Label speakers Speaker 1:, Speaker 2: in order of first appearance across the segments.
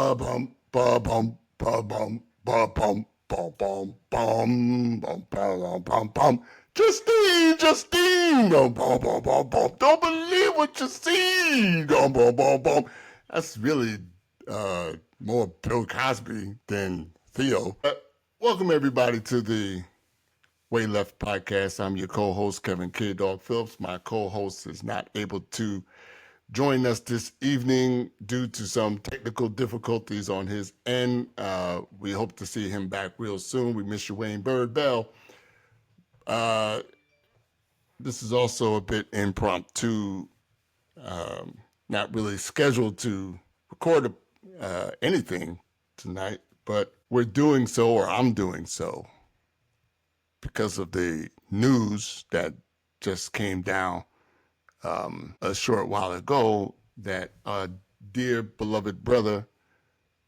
Speaker 1: Ba bum ba bum ba bum ba bum ba bum bum bum bum bum bum. Justine, bum bum bum bum bum. Don't believe what you see, bum bum bum bum. That's really more Bill Cosby than Theo. Welcome everybody to the Way Left podcast. I'm your co-host Kevin K. Dog Phillips. My co-host is not able to join us this evening due to some technical difficulties on his end. We hope to see him back real soon. We miss you, Wayne Bird Bell. This is also a bit impromptu, not really scheduled to record anything tonight, but we're doing so, or I'm doing so, because of the news that just came down a short while ago that our dear beloved brother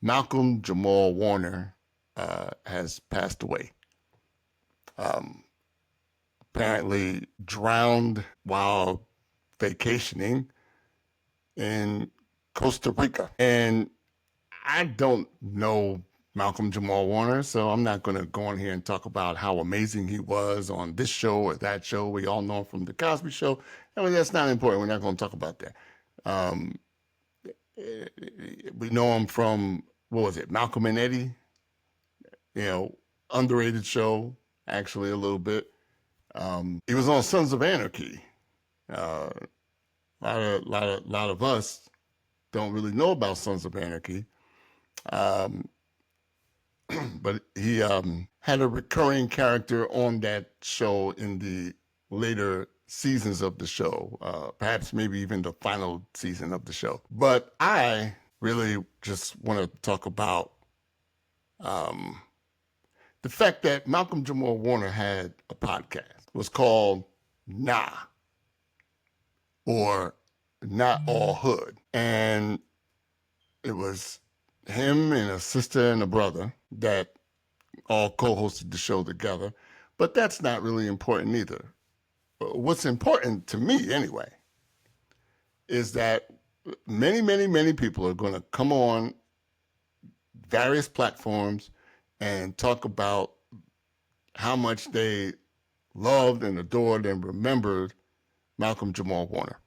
Speaker 1: Malcolm Jamal Warner has passed away. Apparently drowned while vacationing in Costa Rica. And I don't know Malcolm Jamal Warner, so I'm not going to go on here and talk about how amazing he was on this show or that show. We all know him from The Cosby Show. I mean, that's not important. We're not going to talk about that. We know him from, what was it, Malcolm and Eddie? You know, underrated show, actually, a little bit. He was on Sons of Anarchy. A lot of us don't really know about Sons of Anarchy. But he had a recurring character on that show in the later seasons of the show, perhaps maybe even the final season of the show. But I really just want to talk about the fact that Malcolm Jamal Warner had a podcast. It was called Nah, or Not All Hood. And it was him and a sister and a brother that all co-hosted the show together. But that's not really important either. What's important to me, anyway, is that many people are going to come on various platforms and talk about how much they loved and adored and remembered Malcolm Jamal Warner.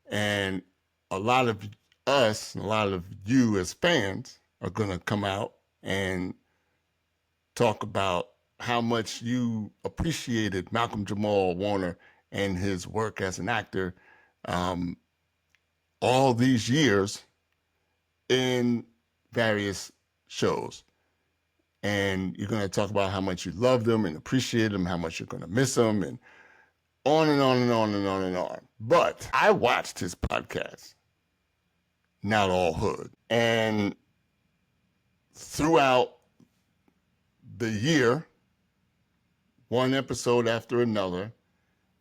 Speaker 1: And a lot of us, a lot of you as fans are going to come out and talk about how much you appreciated Malcolm Jamal Warner and his work as an actor all these years in various shows. And you're going to talk about how much you loved him and appreciated him, how much you're going to miss him, and on and on and on and on and on. But I watched his podcast, Not All Hood. And throughout the year, one episode after another,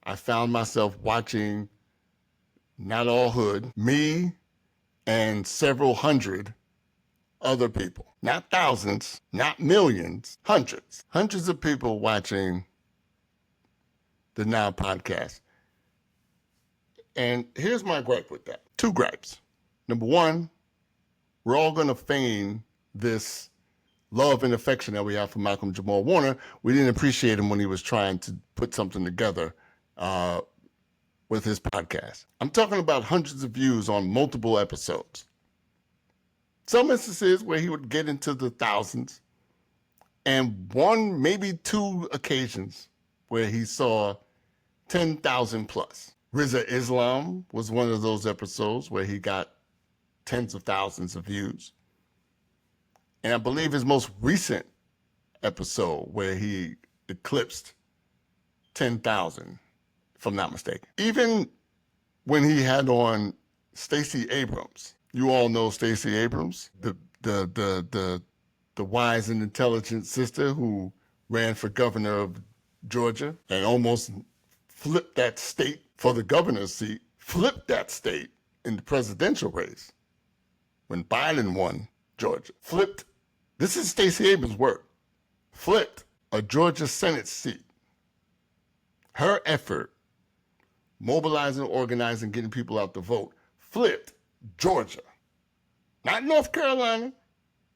Speaker 1: I found myself watching Not All Hood, me and several hundred other people. Not thousands, not millions, hundreds. Hundreds of people watching the Now podcast. And here's my gripe with that. Two gripes. Number one, we're all going to feign this love and affection that we have for Malcolm Jamal Warner. We didn't appreciate him when he was trying to put something together with his podcast. I'm talking about hundreds of views on multiple episodes. Some instances where he would get into the thousands, and one, maybe two occasions where he saw 10,000 plus. Rizza Islam was one of those episodes where he got tens of thousands of views. And I believe his most recent episode where he eclipsed 10,000, if I'm not mistaken. Even when he had on Stacey Abrams, you all know Stacey Abrams, the wise and intelligent sister who ran for governor of Georgia and almost flipped that state for the governor's seat, flipped that state in the presidential race when Biden won Georgia. Flipped, this is Stacey Abrams' work, flipped a Georgia Senate seat. Her effort, mobilizing, organizing, getting people out to vote, flipped Georgia. Not North Carolina,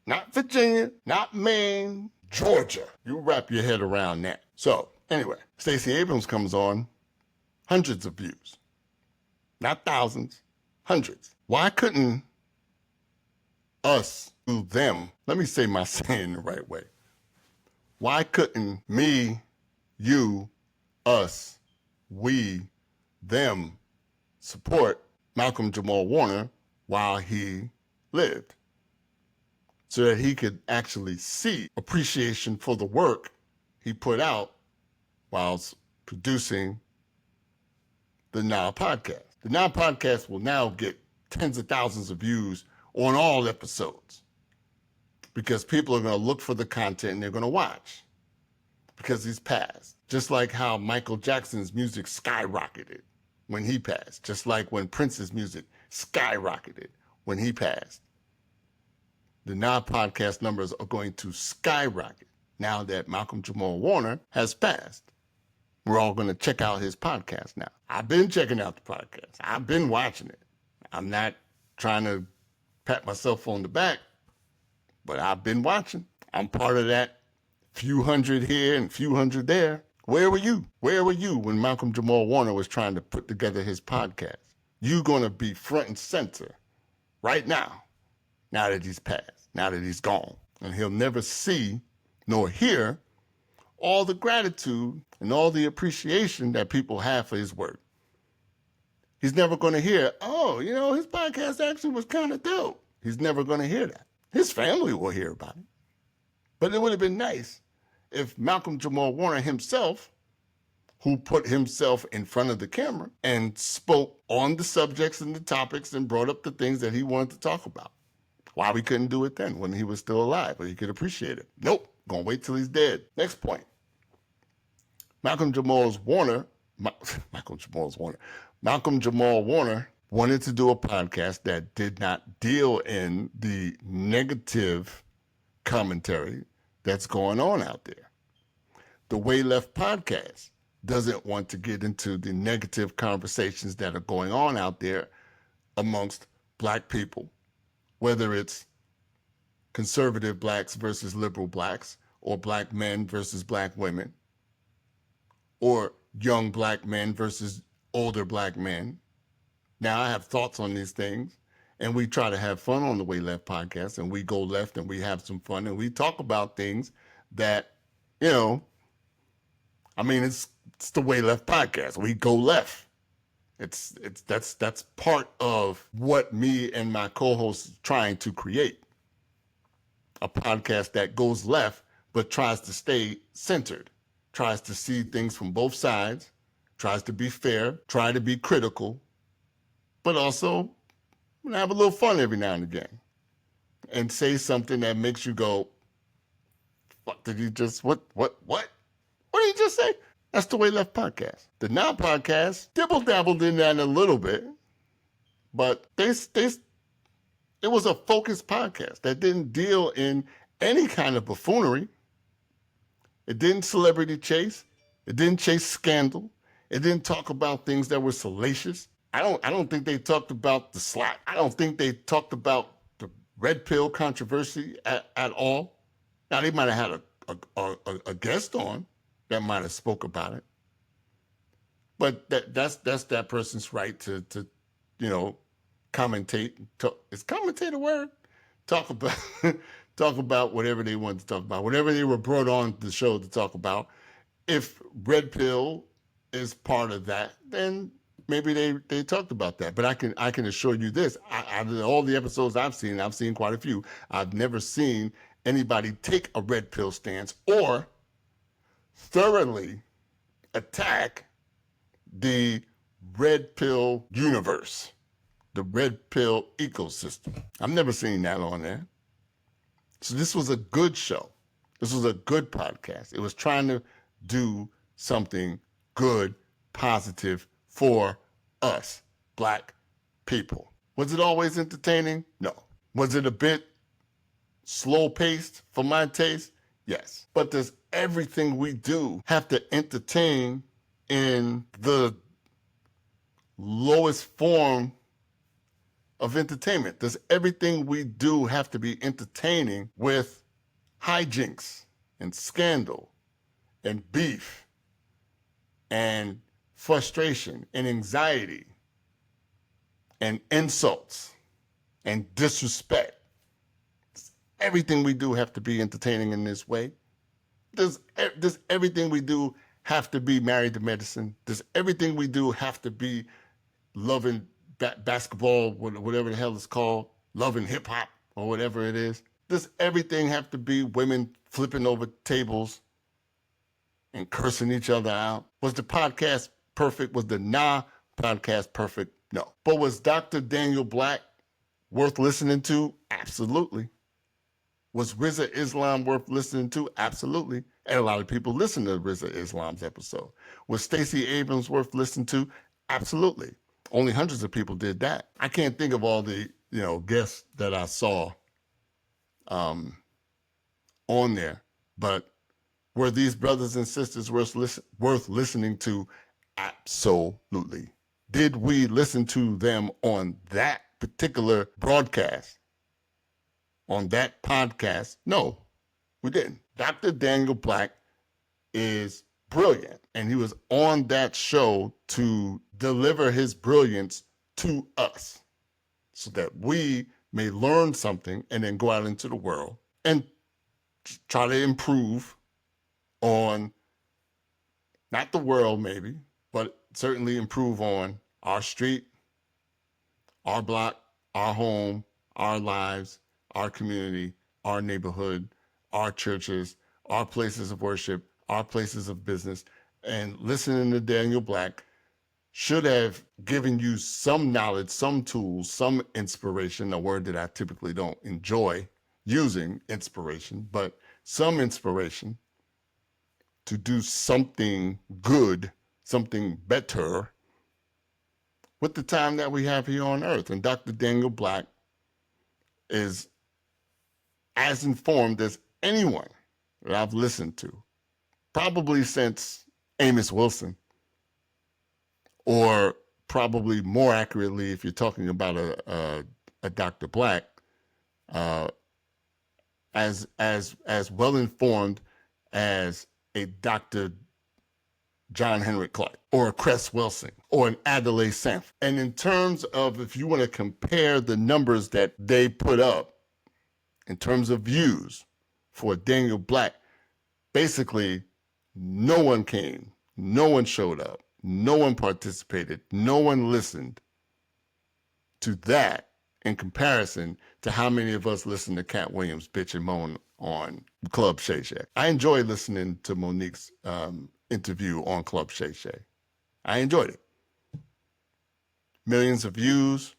Speaker 1: Not Virginia, not Maine, Georgia. You wrap your head around that. So, anyway, Stacey Abrams comes on, hundreds of views. Not thousands, hundreds. Why couldn't us do them? Let me say my saying the right way. Why couldn't me, you, us, we, them support Malcolm Jamal Warner while he lived, so that he could actually see appreciation for the work he put out whilst producing the Now Podcast? The Now Podcast will now get tens of thousands of views on all episodes because people are going to look for the content and they're going to watch because he's passed. Just like how Michael Jackson's music skyrocketed when he passed, just like when Prince's music skyrocketed when he passed. The Now Podcast numbers are going to skyrocket now that Malcolm Jamal Warner has passed. We're all going to check out his podcast now. I've been checking out the podcast. I've been watching it. I'm not trying to pat myself on the back, but I've been watching. I'm part of that few hundred here and few hundred there. Where were you? Where were you when Malcolm Jamal Warner was trying to put together his podcast? You're going to be front and center right now that he's passed, now that he's gone. And he'll never see nor hear all the gratitude and all the appreciation that people have for his work. He's never going to hear, oh, his podcast actually was kind of dope. He's never going to hear that. His family will hear about it. But it would have been nice if Malcolm Jamal Warner himself, who put himself in front of the camera and spoke on the subjects and the topics and brought up the things that he wanted to talk about. Why we couldn't do it then when he was still alive, but he could appreciate it. Nope, gonna wait till he's dead. Next point. Malcolm Jamal Warner wanted to do a podcast that did not deal in the negative commentary that's going on out there. The Way Left podcast doesn't want to get into the negative conversations that are going on out there amongst Black people, whether it's conservative Blacks versus liberal Blacks, or Black men versus Black women, or young Black men versus older Black men. Now, I have thoughts on these things, and we try to have fun on the Way Left podcast, and we go left and we have some fun, and we talk about things that, it's the Way Left podcast. We go left. That's part of what me and my co-host are trying to create. A podcast that goes left, but tries to stay centered, tries to see things from both sides, tries to be fair, try to be critical, but also have a little fun every now and again and say something that makes you go, what did he just, what did he just say? That's the Way Left podcast. The Now podcast dibble-dabbled in that a little bit, but it was a focused podcast that didn't deal in any kind of buffoonery. It didn't celebrity chase. It didn't chase scandal. It didn't talk about things that were salacious. I don't think they talked about the slot. I don't think they talked about the red pill controversy at all. Now, they might have had a guest on that might have spoke about it. But that's that person's right to commentate. Is commentate a word? Talk about whatever they want to talk about, whatever they were brought on the show to talk about. If red pill is part of that, then maybe they talked about that. But I can assure you this: out of all the episodes I've seen quite a few. I've never seen anybody take a red pill stance or thoroughly attack the red pill universe, the red pill ecosystem. I've never seen that on there. So this was a good show. This was a good podcast. It was trying to do something good, positive for us, Black people. Was it always entertaining? No. Was it a bit slow-paced for my taste? Yes. But does everything we do have to entertain in the lowest form of entertainment? Does everything we do have to be entertaining with hijinks and scandal and beef and frustration and anxiety and insults and disrespect? Does everything we do have to be entertaining in this way? Does everything we do have to be Married to Medicine? Does everything we do have to be loving basketball, whatever the hell it's called, loving hip hop or whatever it is? Does everything have to be women flipping over tables and cursing each other out? Was the podcast perfect? Was the podcast perfect? No. But was Dr. Daniel Black worth listening to? Absolutely. Was Rizza Islam worth listening to? Absolutely. And a lot of people listen to Rizza Islam's episode. Was Stacey Abrams worth listening to? Absolutely. Only hundreds of people did that. I can't think of all the guests that I saw on there, but were these brothers and sisters worth listening to? Absolutely. Did we listen to them on that particular broadcast? On that podcast? No, we didn't. Dr. Daniel Black is brilliant, and he was on that show to deliver his brilliance to us so that we may learn something and then go out into the world and try to improve on, not the world maybe, but certainly improve on our street, our block, our home, our lives, our community, our neighborhood, our churches, our places of worship, our places of business. And listening to Daniel Black should have given you some knowledge, some tools, some inspiration, a word that I typically don't enjoy using, inspiration, but some inspiration to do something good, something better with the time that we have here on earth. And Dr. Daniel Black is as informed as anyone that I've listened to, probably since Amos Wilson, or probably more accurately, if you're talking about a Dr. Black, as well informed as a Dr. John Henrik Clarke, or a Cress Wilson, or an Adelaide Sanford. And in terms of, if you want to compare the numbers that they put up in terms of views for Daniel Black, basically no one came, no one showed up, no one participated, no one listened to that in comparison to how many of us listen to Cat Williams bitch and moan on Club Shay Shay. I enjoyed listening to Monique's interview on Club Shay Shay. I enjoyed it. Millions of views,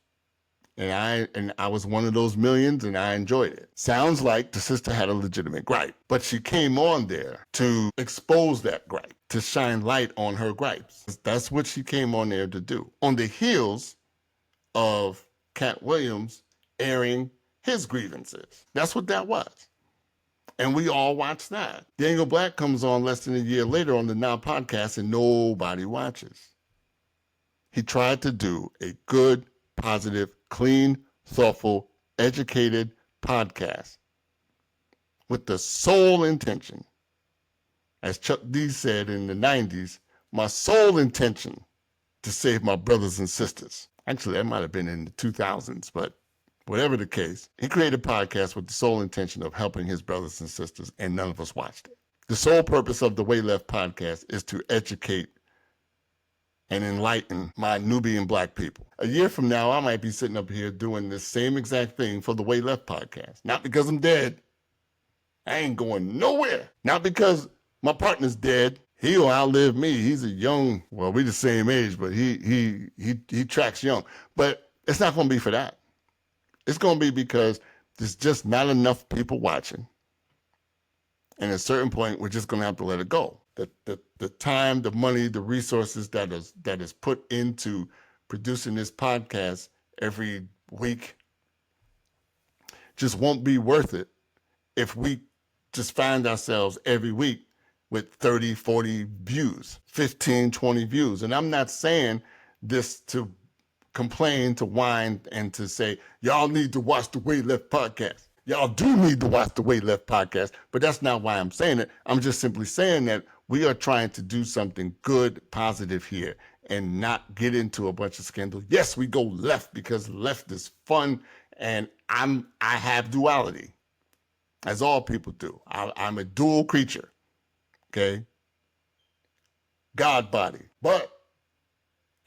Speaker 1: and I was one of those millions, and I enjoyed it. Sounds like the sister had a legitimate gripe, but she came on there to expose that gripe, to shine light on her gripes. That's what she came on there to do, on the heels of Cat Williams airing his grievances. That's what that was. And we all watched that. Daniel Black comes on less than a year later on the Now podcast, and nobody watches. He tried to do a good, positive, clean, thoughtful, educated podcast with the sole intention, as Chuck D said in the 90s, my sole intention to save my brothers and sisters. Actually, that might have been in the 2000s, but whatever the case, he created a podcast with the sole intention of helping his brothers and sisters, and none of us watched it. The sole purpose of the Way Left podcast is to educate and enlighten my Nubian black people. A year from now, I might be sitting up here doing this same exact thing for the Way Left podcast. Not because I'm dead. I ain't going nowhere. Not because my partner's dead. He'll outlive me. He's a young, well, we the same age, but he tracks young. But it's not going to be for that. It's going to be because there's just not enough people watching. And at a certain point, we're just going to have to let it go. The time, the money, the resources that is put into producing this podcast every week just won't be worth it if we just find ourselves every week with 30, 40 views, 15, 20 views. And I'm not saying this to complain, to whine, and to say, y'all need to watch the Way Left podcast. Y'all do need to watch the Way Left podcast, but that's not why I'm saying it. I'm just simply saying that we are trying to do something good, positive here, and not get into a bunch of scandal. Yes, we go left because left is fun, and I have duality, as all people do. I'm a dual creature, okay? God body, but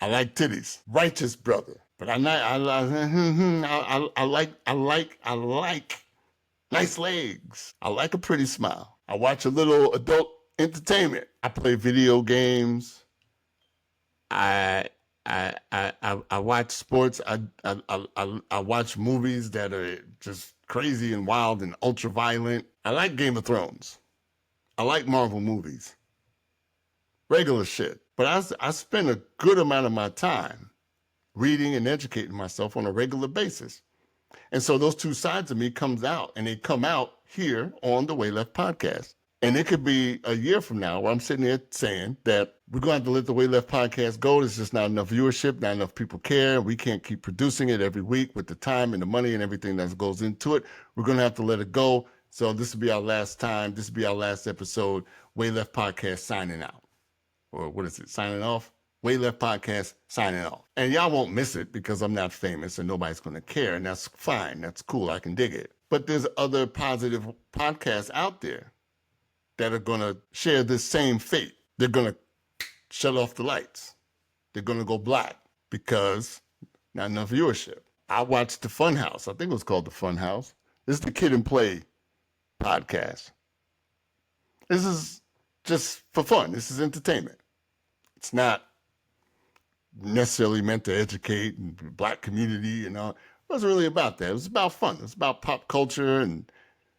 Speaker 1: I like titties. Righteous brother, but I like nice legs. I like a pretty smile. I watch a little adult entertainment. I play video games. I watch sports. I watch movies that are just crazy and wild and ultra violent. I like Game of Thrones. I like Marvel movies. Regular shit. But I spend a good amount of my time reading and educating myself on a regular basis. And so those two sides of me comes out, and they come out here on the Way Left podcast. And it could be a year from now where I'm sitting there saying that we're going to have to let the Way Left podcast go. There's just not enough viewership, not enough people care. We can't keep producing it every week with the time and the money and everything that goes into it. We're going to have to let it go. So this will be our last time. This will be our last episode. Way Left podcast signing out. Or what is it? Signing off? Way Left podcast signing off. And y'all won't miss it because I'm not famous and nobody's going to care. And that's fine. That's cool. I can dig it. But there's other positive podcasts out there that are going to share this same fate. They're going to shut off the lights. They're going to go black because not enough viewership. I watched The Funhouse. I think it was called The Funhouse. This is the Kid and Play podcast. This is just for fun. This is entertainment. It's not necessarily meant to educate and the black community and all. It wasn't really about that. It was about fun. It was about pop culture and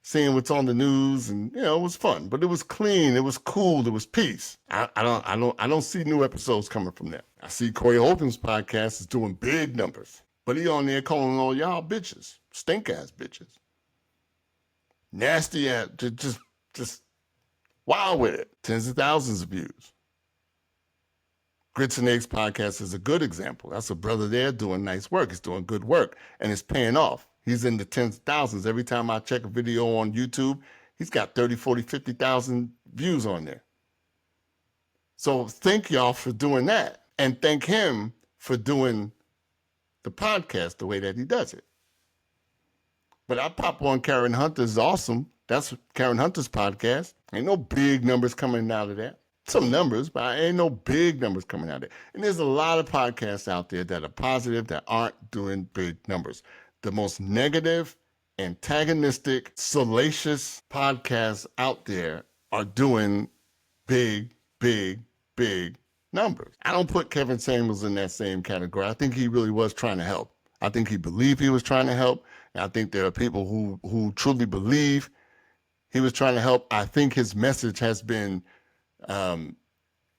Speaker 1: seeing what's on the news, and it was fun. But it was clean. It was cool. It was peace. I don't see new episodes coming from there. I see Corey Holcomb's podcast is doing big numbers, but he on there calling all y'all bitches, stink ass bitches, nasty ass, just wild with it. Tens of thousands of views. Grits and Eggs podcast is a good example. That's a brother there doing nice work. He's doing good work, and it's paying off. He's in the tens of thousands. Every time I check a video on YouTube, he's got 30, 40, 50,000 views on there. So thank y'all for doing that, and thank him for doing the podcast the way that he does it. But I pop on Karen Hunter's Awesome. That's Karen Hunter's podcast. Ain't no big numbers coming out of that. Some numbers, but ain't no big numbers coming out of it. And there's a lot of podcasts out there that are positive that aren't doing big numbers. The most negative, antagonistic, salacious podcasts out there are doing big numbers. I don't put Kevin Samuels in that same category. I think he really was trying to help. I think he believed he was trying to help. And I think there are people who truly believe he was trying to help. I think his message has been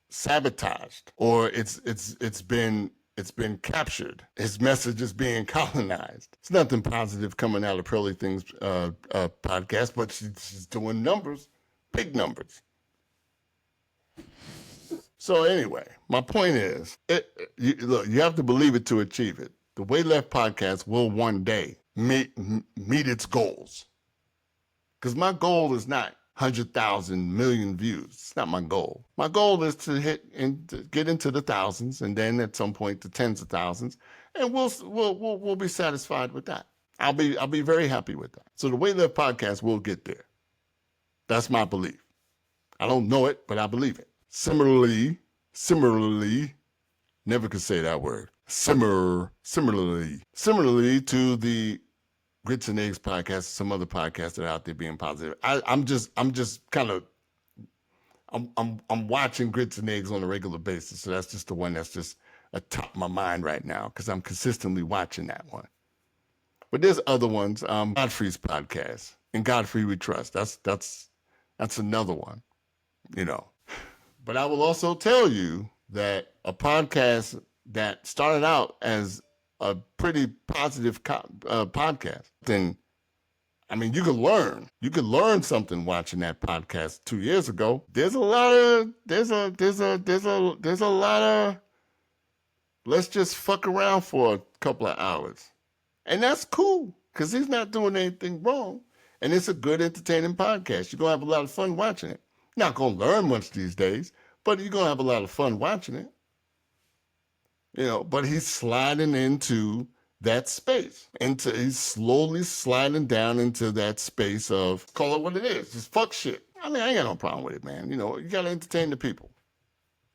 Speaker 1: sabotaged, or it's been captured. His message is being colonized. It's nothing positive coming out of Pearly Things podcast, but she's doing numbers, big numbers. So anyway, my point is, look, you have to believe it to achieve it. The Way Left podcast will one day meet its goals. Because my goal is not 100,000 million views. It's not my goal. My goal is to hit and to get into the thousands, and then at some point the tens of thousands, and we'll be satisfied with that. I'll be very happy with that. So the Way Left podcast will get there. That's my belief. I don't know it, but I believe it. Similarly, never could say that word. Similarly to the Grits and Eggs podcast, some other podcasts that are out there being positive. I'm watching Grits and Eggs on a regular basis, so that's just the one that's just atop my mind right now because I'm consistently watching that one. But there's other ones. Godfrey's podcast, In Godfrey We Trust. That's another one, But I will also tell you that a podcast that started out as a pretty positive podcast, then, I mean, you could learn something watching that podcast 2 years ago. There's a lot of Let's just fuck around for a couple of hours. And that's cool because he's not doing anything wrong. And it's a good, entertaining podcast. You're going to have a lot of fun watching it. Not going to learn much these days, but you're going to have a lot of fun watching it. But he's sliding into that space. He's slowly sliding down into that space of, call it what it is, just fuck shit. I mean, I ain't got no problem with it, man. You got to entertain the people.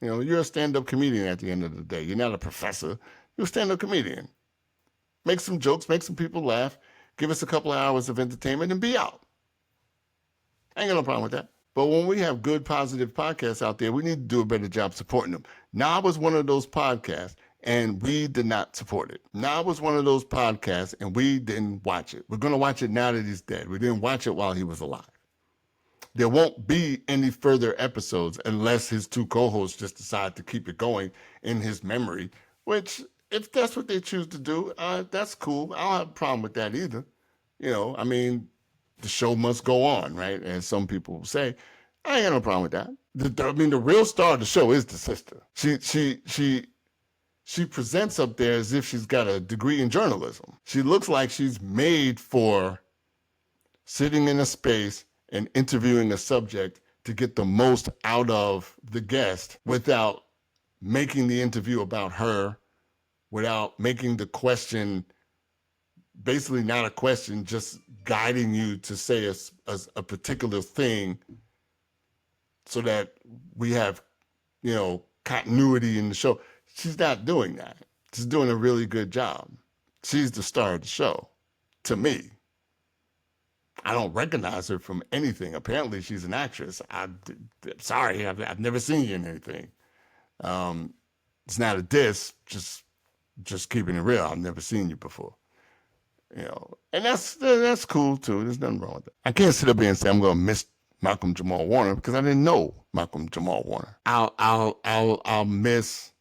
Speaker 1: You're a stand-up comedian at the end of the day. You're not a professor. You're a stand-up comedian. Make some jokes, make some people laugh, give us a couple of hours of entertainment, and be out. I ain't got no problem with that. But when we have good, positive podcasts out there, we need to do a better job supporting them. Now, was one of those podcasts, and we did not support it. Now, was one of those podcasts, and we didn't watch it. We're going to watch it now that he's dead. We didn't watch it while he was alive. There won't be any further episodes unless his two co-hosts just decide to keep it going in his memory, which, if that's what they choose to do, that's cool. I don't have a problem with that either. I mean, the show must go on, right? As some people will say. I ain't got no problem with that. The real star of the show is the sister. She presents up there as if she's got a degree in journalism. She looks like she's made for sitting in a space and interviewing a subject to get the most out of the guest without making the interview about her, without making the question basically not a question, just guiding you to say a particular thing so that we have, continuity in the show. She's not doing that. She's doing a really good job. She's the star of the show, to me. I don't recognize her from anything. Apparently, she's an actress. I'm sorry, I've never seen you in anything. It's not a diss, just keeping it real. I've never seen you before. And that's cool too. There's nothing wrong with that. I can't sit up here and say I'm going to miss Malcolm Jamal Warner because I didn't know Malcolm Jamal Warner. I'll miss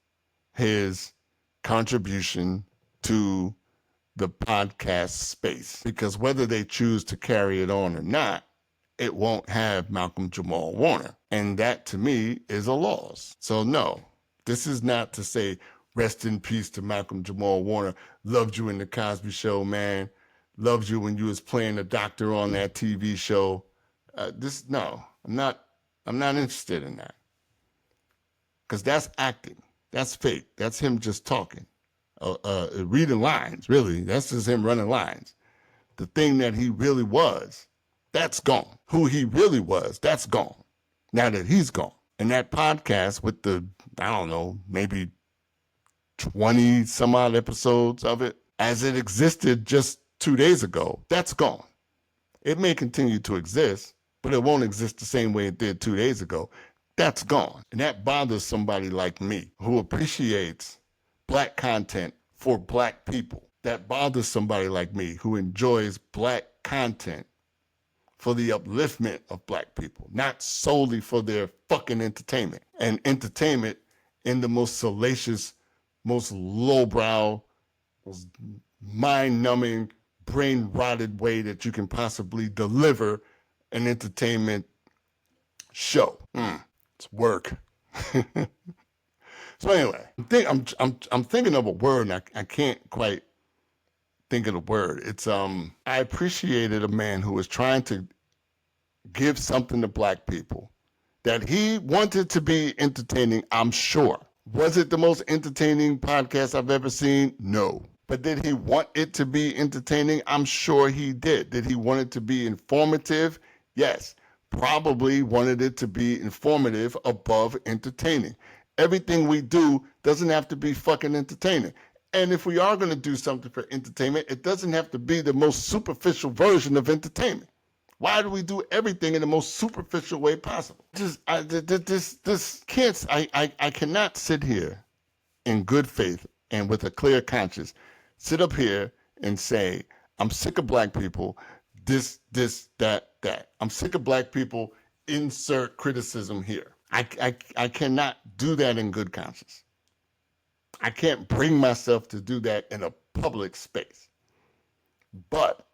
Speaker 1: his contribution to the podcast space because whether they choose to carry it on or not, it won't have Malcolm Jamal Warner. And that to me is a loss. So no, this is not to say rest in peace to Malcolm Jamal Warner. Loved you in the Cosby Show, man. Loved you when you was playing the doctor on that TV show. No, I'm not interested in that. Because that's acting. That's fake. That's him just talking. Reading lines, really. That's just him running lines. The thing that he really was, that's gone. Who he really was, that's gone. Now that he's gone. And that podcast with the, I don't know, maybe 20 some odd episodes of it, as it existed just 2 days ago, that's gone. It may continue to exist, but it won't exist the same way it did 2 days ago. That's gone. And that bothers somebody like me who appreciates Black content for Black people. That bothers somebody like me who enjoys Black content for the upliftment of Black people, not solely for their fucking entertainment. And entertainment in the most salacious, most lowbrow, most mind-numbing, brain-rotted way that you can possibly deliver an entertainment show. It's work. So anyway, I'm thinking of a word and I can't quite think of the word. It's I appreciated a man who was trying to give something to Black people that he wanted to be entertaining, I'm sure. Was it the most entertaining podcast I've ever seen? No. But did he want it to be entertaining? I'm sure he did. Did he want it to be informative? Yes. Probably wanted it to be informative above entertaining. Everything we do doesn't have to be fucking entertaining. And if we are going to do something for entertainment, it doesn't have to be the most superficial version of entertainment. Why do we do everything in the most superficial way possible? I cannot sit here in good faith and with a clear conscience, sit up here and say, I'm sick of Black people, this, that. I'm sick of Black people, insert criticism here. I cannot do that in good conscience. I can't bring myself to do that in a public space. But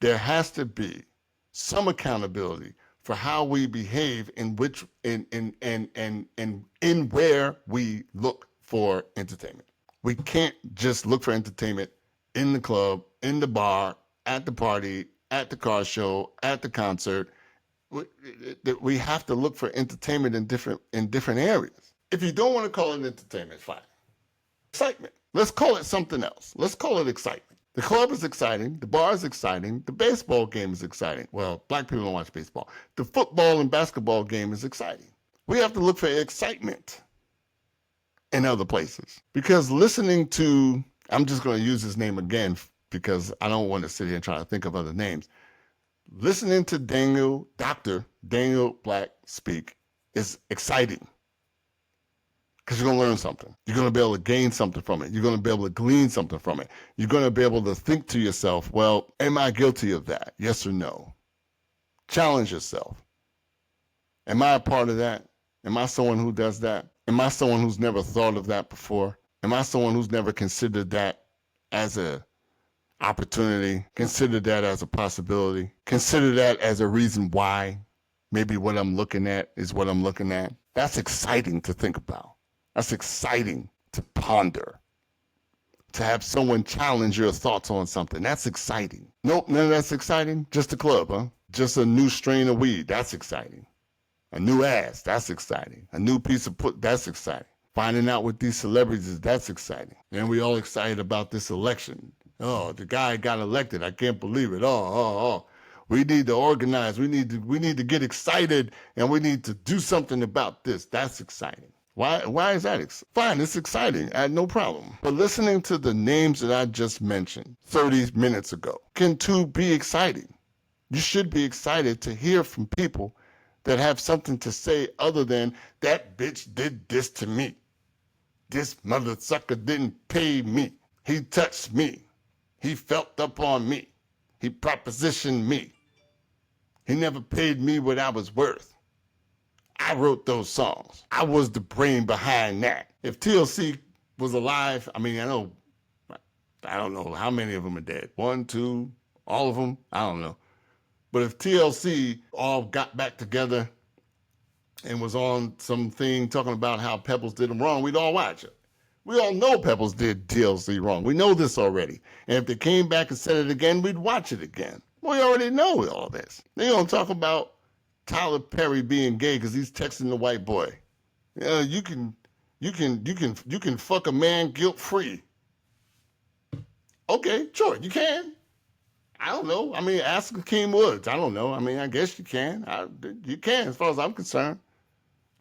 Speaker 1: there has to be some accountability for how we behave in where we look for entertainment. We can't just look for entertainment in the club, in the bar, at the party, at the car show, at the concert. We have to look for entertainment in different areas. If you don't want to call it entertainment, fine. Excitement. Let's call it something else. Let's call it excitement. The club is exciting. The bar is exciting. The baseball game is exciting. Well, black people don't watch baseball. The football and basketball game is exciting. We have to look for excitement in other places. Because listening to, I'm just going to use his name again because I don't want to sit here and try to think of other names. Listening to Dr. Daniel Black speak is exciting because you're going to learn something. You're going to be able to gain something from it. You're going to be able to glean something from it. You're going to be able to think to yourself, well, am I guilty of that? Yes or no? Challenge yourself. Am I a part of that? Am I someone who does that? Am I someone who's never thought of that before? Am I someone who's never considered that as a opportunity? Consider that as a possibility? Consider that as a reason why maybe what I'm looking at is what I'm looking at? That's exciting to think about. That's exciting to ponder. To have someone challenge your thoughts on something. That's exciting. Nope, none of that's exciting. Just a club, huh? Just a new strain of weed. That's exciting. A new ass, that's exciting. A new piece of that's exciting. Finding out what these celebrities is, that's exciting. And we all excited about this election. Oh, the guy got elected. I can't believe it. Oh. We need to organize. We need to get excited, and we need to do something about this. That's exciting. Why is that? Fine, it's exciting. I had no problem. But listening to the names that I just mentioned 30 minutes ago can too be exciting. You should be excited to hear from people that have something to say other than, that bitch did this to me. This mother sucker didn't pay me. He touched me. He felt up on me. He propositioned me. He never paid me what I was worth. I wrote those songs. I was the brain behind that. If TLC was alive, I don't know how many of them are dead. 1, 2, all of them? I don't know. But if TLC all got back together and was on something talking about how Pebbles did them wrong, we'd all watch it. We all know Pebbles did TLC wrong. We know this already. And if they came back and said it again, we'd watch it again. We already know all this. They don't talk about Tyler Perry being gay because he's texting the white boy. You can fuck a man guilt-free. Okay, sure, you can. I don't know. Ask Akeem Woods. I don't know. I guess you can. You can, as far as I'm concerned.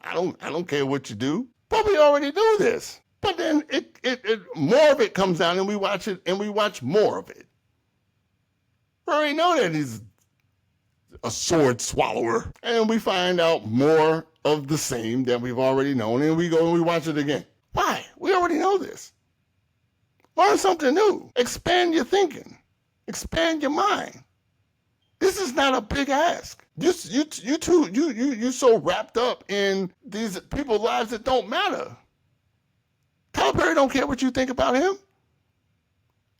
Speaker 1: I don't care what you do. But we already do this. But then it more of it comes out, and we watch it, and we watch more of it. We already know that he's a sword swallower, and we find out more of the same that we've already known, and we go and we watch it again. Why? We already know this. Learn something new. Expand your thinking. Expand your mind. This is not a big ask. You so wrapped up in these people's lives that don't matter. Tyler Perry don't care what you think about him.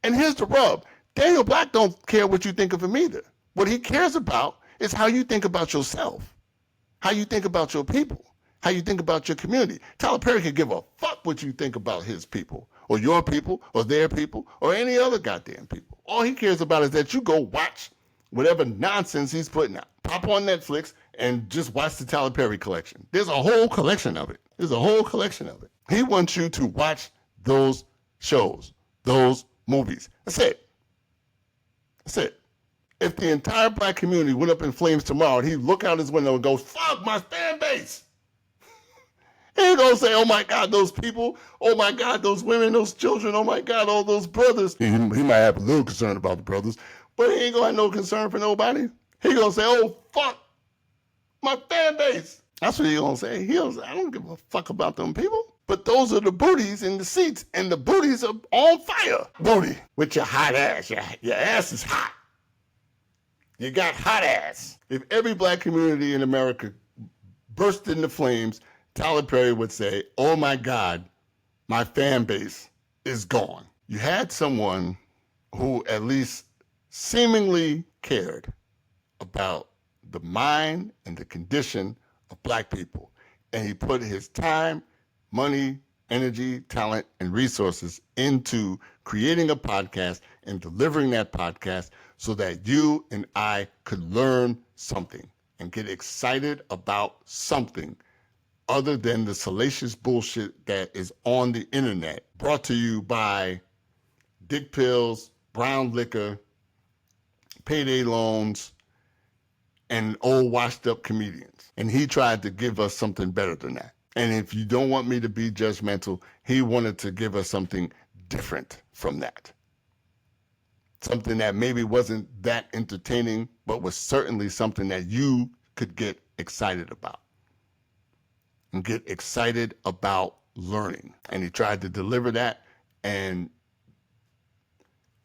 Speaker 1: And here's the rub. Daniel Black don't care what you think of him either. What he cares about is how you think about yourself, how you think about your people, how you think about your community. Tyler Perry can give a fuck what you think about his people, or your people, or their people, or any other goddamn people. All he cares about is that you go watch whatever nonsense he's putting out. Pop on Netflix and just watch the Tyler Perry collection. There's a whole collection of it. He wants you to watch those shows, those movies. That's it. If the entire black community went up in flames tomorrow, he'd look out his window and go, fuck my fan base. He ain't gonna say, oh my God, those people, oh my God, those women, those children, oh my God, all those brothers. He might have a little concern about the brothers, but he ain't gonna have no concern for nobody. He gonna say, oh fuck my fan base. That's what he gonna say. I don't give a fuck about them people. But those are the booties in the seats, and the booties are on fire. Booty with your hot ass. Your ass is hot. You got hot ass. If every black community in America burst into flames, Tyler Perry would say, oh my God, my fan base is gone. You had someone who at least seemingly cared about the mind and the condition of black people. And he put his time, money, energy, talent, and resources into creating a podcast and delivering that podcast so that you and I could learn something and get excited about something other than the salacious bullshit that is on the internet, brought to you by dick pills, brown liquor, payday loans, and old washed up comedians. And he tried to give us something better than that. And if you don't want me to be judgmental, he wanted to give us something different from that. Something that maybe wasn't that entertaining, but was certainly something that you could get excited about. And get excited about learning. And he tried to deliver that, and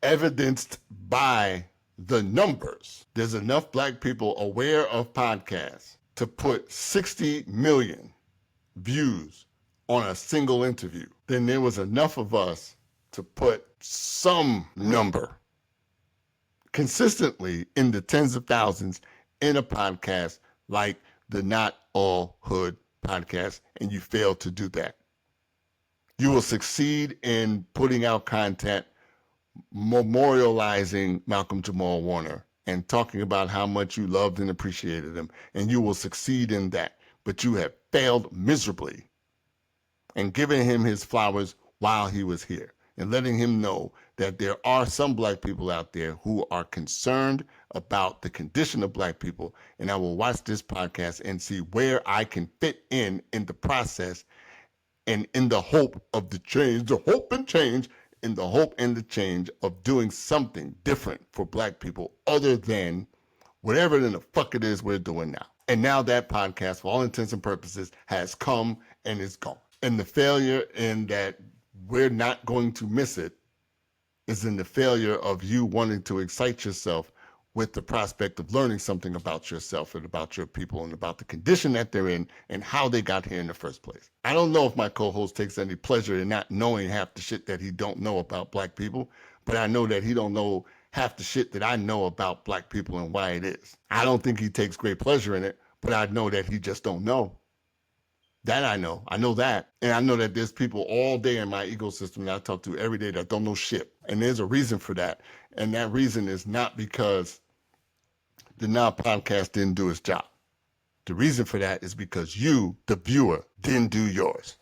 Speaker 1: evidenced by the numbers, there's enough black people aware of podcasts to put 60 million views on a single interview. Then there was enough of us to put some number consistently in the tens of thousands in a podcast like the Not All Hood podcast, and you failed to do that. You will succeed in putting out content memorializing Malcolm Jamal Warner and talking about how much you loved and appreciated him, and you will succeed in that. But you have failed miserably in giving him his flowers while he was here and letting him know that there are some black people out there who are concerned about the condition of black people, and I will watch this podcast and see where I can fit in the process, and in the hope of the change, the hope and change, in the hope and the change of doing something different for black people other than whatever the fuck it is we're doing now. And now that podcast, for all intents and purposes, has come and is gone. And the failure in that we're not going to miss it is in the failure of you wanting to excite yourself with the prospect of learning something about yourself and about your people and about the condition that they're in and how they got here in the first place. I don't know if my co-host takes any pleasure in not knowing half the shit that he don't know about black people, but I know that he don't know half the shit that I know about black people and why it is. I don't think he takes great pleasure in it, but I know that he just don't know. That I know. I know that. And I know that there's people all day in my ecosystem that I talk to every day that don't know shit. And there's a reason for that. And that reason is not because the Now podcast didn't do its job. The reason for that is because you, the viewer, didn't do yours.